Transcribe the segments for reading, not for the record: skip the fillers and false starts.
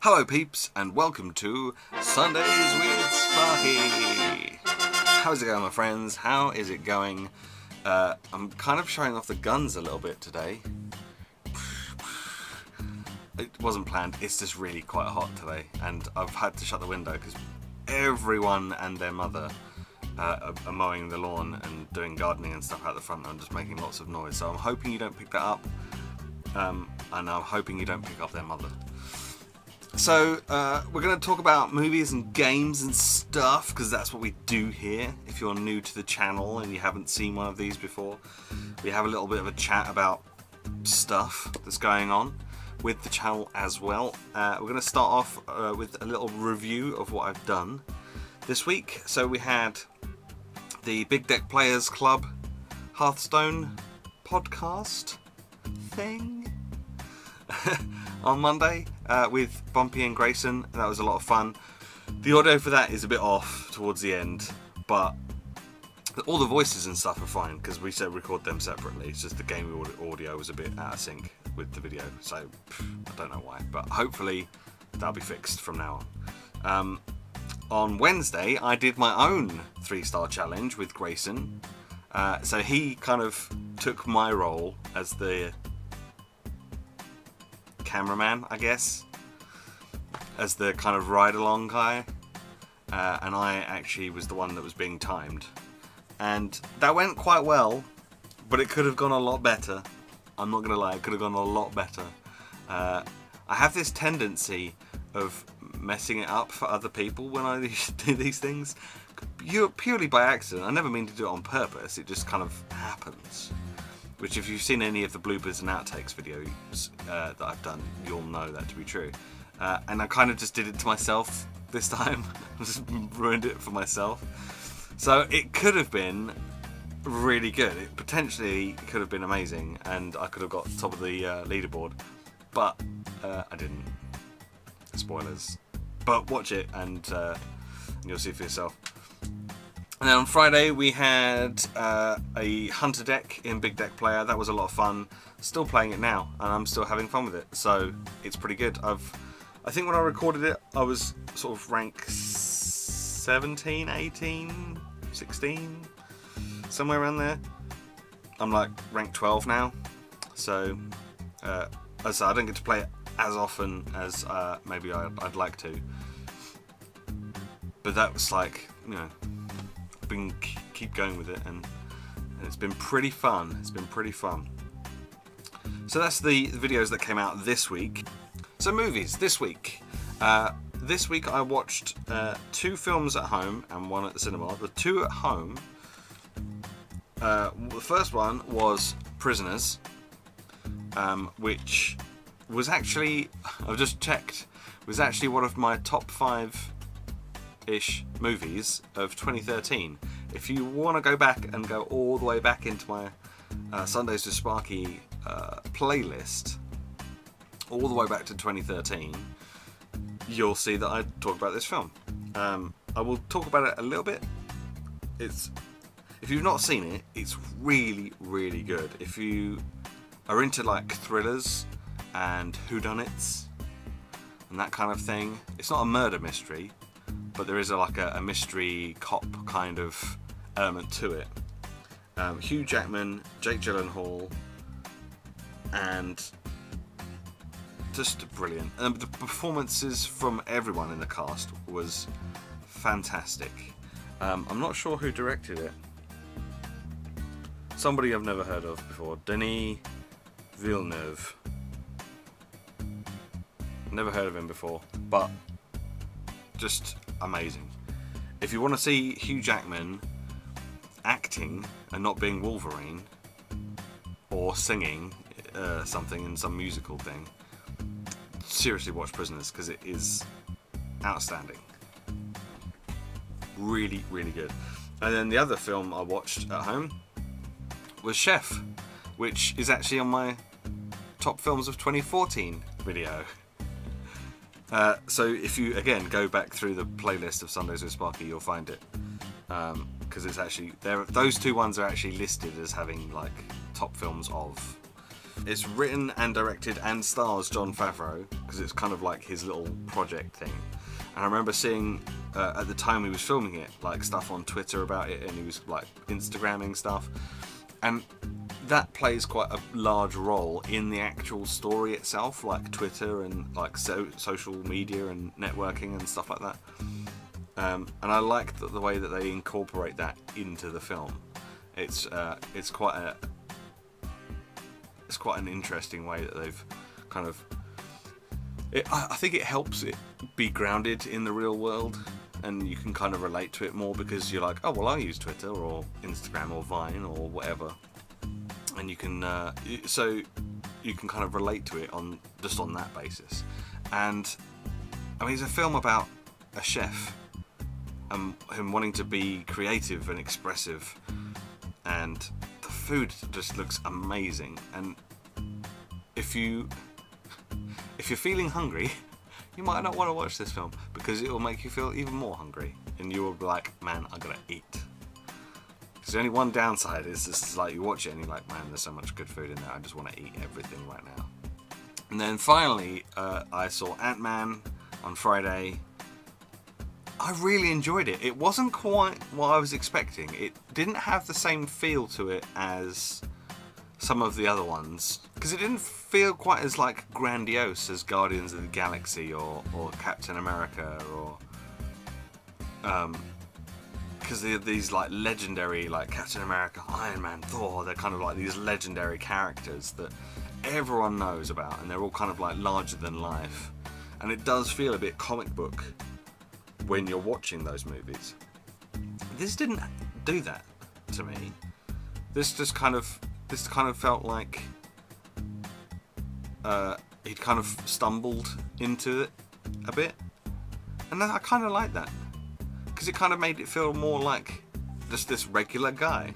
Hello peeps, and welcome to Sundays with Sparky. How's it going, my friends? How is it going? I'm kind of showing off the guns a little bit today. It wasn't planned, it's just really quite hot today, and I've had to shut the window because everyone and their mother are mowing the lawn and doing gardening and stuff out the front and just making lots of noise. So I'm hoping you don't pick that up, and I'm hoping you don't pick up their mother. So we're going to talk about movies and games and stuff, because that's what we do here. If you're new to the channel and you haven't seen one of these before, we have a little bit of a chat about stuff that's going on with the channel as well. We're going to start off with a little review of what I've done this week. So we had the Big Deck Players Club Hearthstone podcast thing on Monday with Bumpy and Grayson. That was a lot of fun. The audio for that is a bit off towards the end, but all the voices and stuff are fine because we record them separately. It's just the game audio was a bit out of sync with the video, so I don't know why, but hopefully that'll be fixed from now on. On Wednesday I did my own 3-star challenge with Grayson, so he kind of took my role as the cameraman, I guess, as the kind of ride-along guy, and I actually was the one that was being timed, and that went quite well, but it could have gone a lot better. I'm not gonna lie, it could have gone a lot better. I have this tendency of messing it up for other people when I do these things, purely by accident. I never mean to do it on purpose, it just kind of happens. Which, if you've seen any of the bloopers and outtakes videos that I've done, you'll know that to be true. And I kind of just did it to myself this time. I just ruined it for myself. So it could have been really good. It potentially could have been amazing, and I could have got top of the leaderboard. But I didn't. Spoilers. But watch it, and you'll see for yourself. And then on Friday we had a Hunter deck in Big Deck Player. That was a lot of fun. Still playing it now, and I'm still having fun with it. So it's pretty good. I think when I recorded it, I was sort of rank 17, 18, 16, somewhere around there. I'm like rank 12 now. So as I said, I don't get to play it as often as maybe I'd like to. But that was like, you know, keep going with it, and it's been pretty fun. It's been pretty fun. So that's the videos that came out this week. So movies this week. This week I watched 2 films at home and 1 at the cinema. The 2 at home, the first one was Prisoners, which was actually, I've just checked, was actually one of my top 5-ish movies of 2013. If you want to go back and go all the way back into my Sundays with Sparky playlist, all the way back to 2013, you'll see that I talk about this film. I will talk about it a little bit. If you've not seen it, it's really, really good. If you are into like thrillers and whodunits and that kind of thing, it's not a murder mystery, but there is a mystery cop kind of element to it. Hugh Jackman, Jake Gyllenhaal, and just brilliant. And the performances from everyone in the cast was fantastic. I'm not sure who directed it. Somebody I've never heard of before. Denis Villeneuve. Never heard of him before, but just amazing. If you want to see Hugh Jackman acting and not being Wolverine, or singing something in some musical thing, seriously watch Prisoners, because it is outstanding. Really, really good. And then the other film I watched at home was Chef, which is actually on my top films of 2014 video. So if you, again, go back through the playlist of Sundays with Sparky, you'll find it. Because it's actually, those 2 ones are actually listed as having like top films of It's written and directed and stars Jon Favreau, because it's kind of like his little project thing. And I remember seeing, at the time he was filming it, like stuff on Twitter about it, and he was like Instagramming stuff. And that plays quite a large role in the actual story itself, like Twitter and like social media and networking and stuff like that. And I like the way that they incorporate that into the film. It's quite an interesting way that they've kind of. I think it helps it be grounded in the real world, and you can kind of relate to it more because you're like, oh well, I use Twitter or Instagram or Vine or whatever, and you can so you can kind of relate to it on that basis. And I mean, it's a film about a chef and him wanting to be creative and expressive, and the food just looks amazing. And if you're feeling hungry, you might not want to watch this film because it will make you feel even more hungry, and you will be like, man, I gotta eat. Because the only one downside is just like you watch it and you're like, man, there's so much good food in there, I just want to eat everything right now. And then finally, I saw AntMan on Friday. I really enjoyed it. It wasn't quite what I was expecting. It didn't have the same feel to it as some of the other ones, because it didn't feel quite as like grandiose as Guardians of the Galaxy or Captain America, or because they're these like legendary, like Captain America, Iron Man, Thor. They're kind of like these legendary characters that everyone knows about, and they're all kind of like larger than life, and it does feel a bit comic book when you're watching those movies. This didn't do that to me. This kind of felt like he'd kind of stumbled into it a bit, and I kind of like that, because it kind of made it feel more like just this regular guy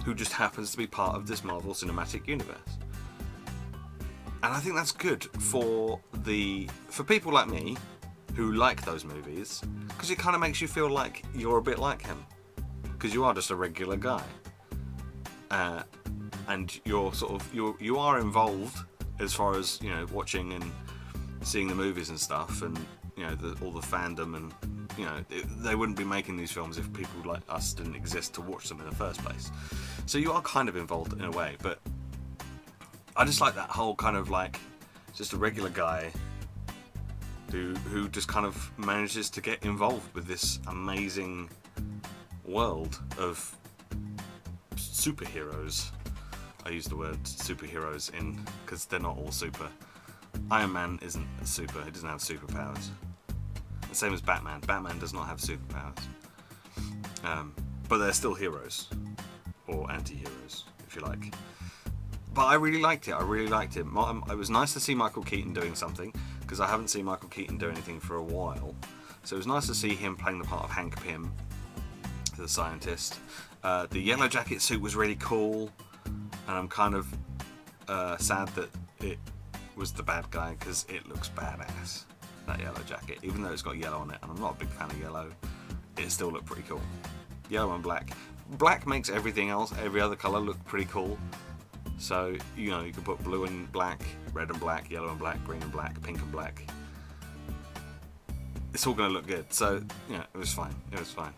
who just happens to be part of this Marvel Cinematic Universe. And I think that's good for people like me who like those movies, because it kind of makes you feel like you're a bit like him, because you are just a regular guy, and you're sort of you are involved as far as, you know, watching and seeing the movies and stuff, and you know, all the fandom, and you know, they wouldn't be making these films if people like us didn't exist to watch them in the first place. So you are kind of involved in a way, but I just like that whole kind of like just a regular guy who just kind of manages to get involved with this amazing world of superheroes. I use the word superheroes because they're not all super. Iron Man isn't a super, he doesn't have superpowers. The same as Batman. Batman does not have superpowers. But they're still heroes. Or anti-heroes, if you like. But I really liked it. I really liked it. It was nice to see Michael Keaton doing something, because I haven't seen Michael Keaton do anything for a while. So it was nice to see him playing the part of Hank Pym, the scientist. The yellow jacket suit was really cool, and I'm kind of sad that it was the bad guy, because it looks badass, that yellow jacket. Even though it's got yellow on it, and I'm not a big fan of yellow, it still looked pretty cool. Yellow and black. Black makes everything else, every other colour, look pretty cool. So, you know, you can put blue and black, red and black, yellow and black, green and black, pink and black. It's all going to look good. So, yeah, it was fine. It was fine.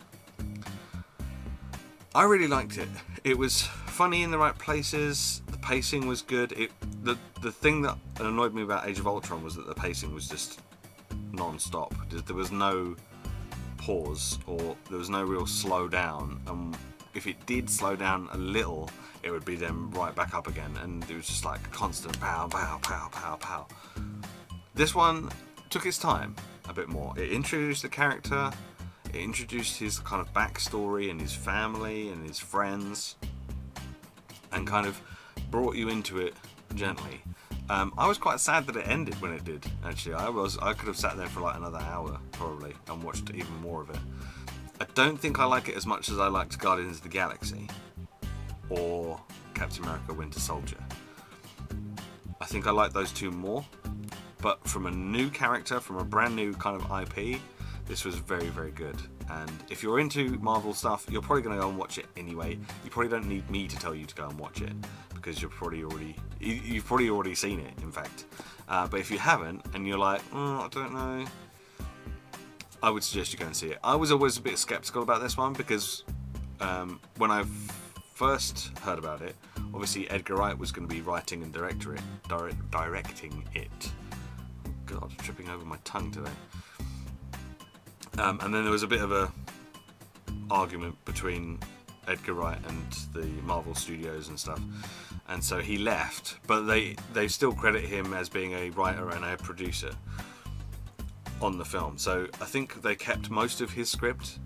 I really liked it. It was funny in the right places. The pacing was good. The thing that annoyed me about Age of Ultron was that the pacing was just non-stop. There was no pause, or there was no real slow down. And if it did slow down a little, it would be then right back up again, and it was just like constant pow, pow, pow, pow, pow. This one took its time a bit more. It introduced the character, it introduced his kind of backstory and his family and his friends, and kind of brought you into it gently. I was quite sad that it ended when it did, actually. I could have sat there for like another hour, probably, and watched even more of it. I don't think I like it as much as I liked Guardians of the Galaxy or Captain America Winter Soldier. I think I like those two more, but from a new character, from a brand new kind of IP, this was very, very good. And if you're into Marvel stuff, you're probably going to go and watch it anyway. You probably don't need me to tell you to go and watch it, because you've probably already seen it, in fact. But if you haven't, and you're like, I don't know, I would suggest you go and see it. I was always a bit skeptical about this one because when I first heard about it, obviously Edgar Wright was going to be writing and directing it. Oh God, tripping over my tongue today. And then there was a bit of a argument between Edgar Wright and the Marvel Studios and stuff, and so he left, but they still credit him as being a writer and a producer on the film. So I think they kept most of his script.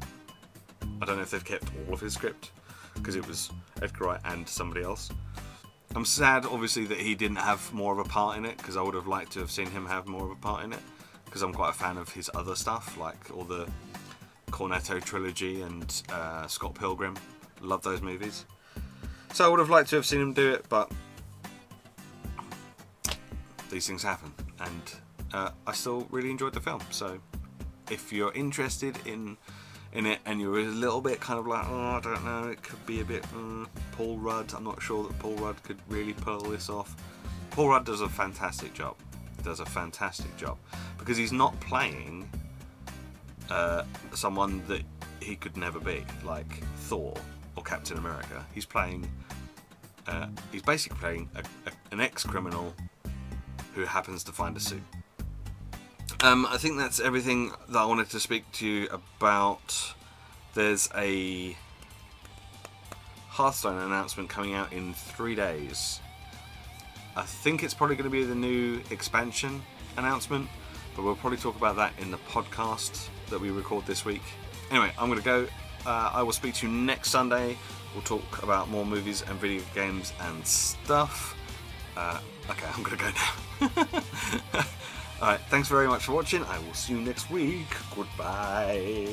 I don't know if they've kept all of his script because it was Edgar Wright and somebody else. I'm sad obviously that he didn't have more of a part in it, because I would have liked to have seen him have more of a part in it, because I'm quite a fan of his other stuff, like all the Cornetto trilogy and Scott Pilgrim. Love those movies. So I would have liked to have seen him do it, but these things happen, and I still really enjoyed the film. So if you're interested in it and you're a little bit kind of like, oh, I don't know, it could be a bit Paul Rudd, I'm not sure that Paul Rudd could really pull this off. Paul Rudd does a fantastic job. Does a fantastic job because he's not playing someone that he could never be, like Thor or Captain America. He's playing he's basically playing an ex-criminal who happens to find a suit. I think that's everything that I wanted to speak to you about. There's a Hearthstone announcement coming out in 3 days. I think it's probably going to be the new expansion announcement, but we'll probably talk about that in the podcast that we record this week. Anyway, I'm going to go. I will speak to you next Sunday. We'll talk about more movies and video games and stuff. Okay, I'm going to go now. Alright, thanks very much for watching. I will see you next week. Goodbye.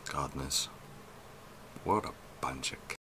Gardeners. What a bunch of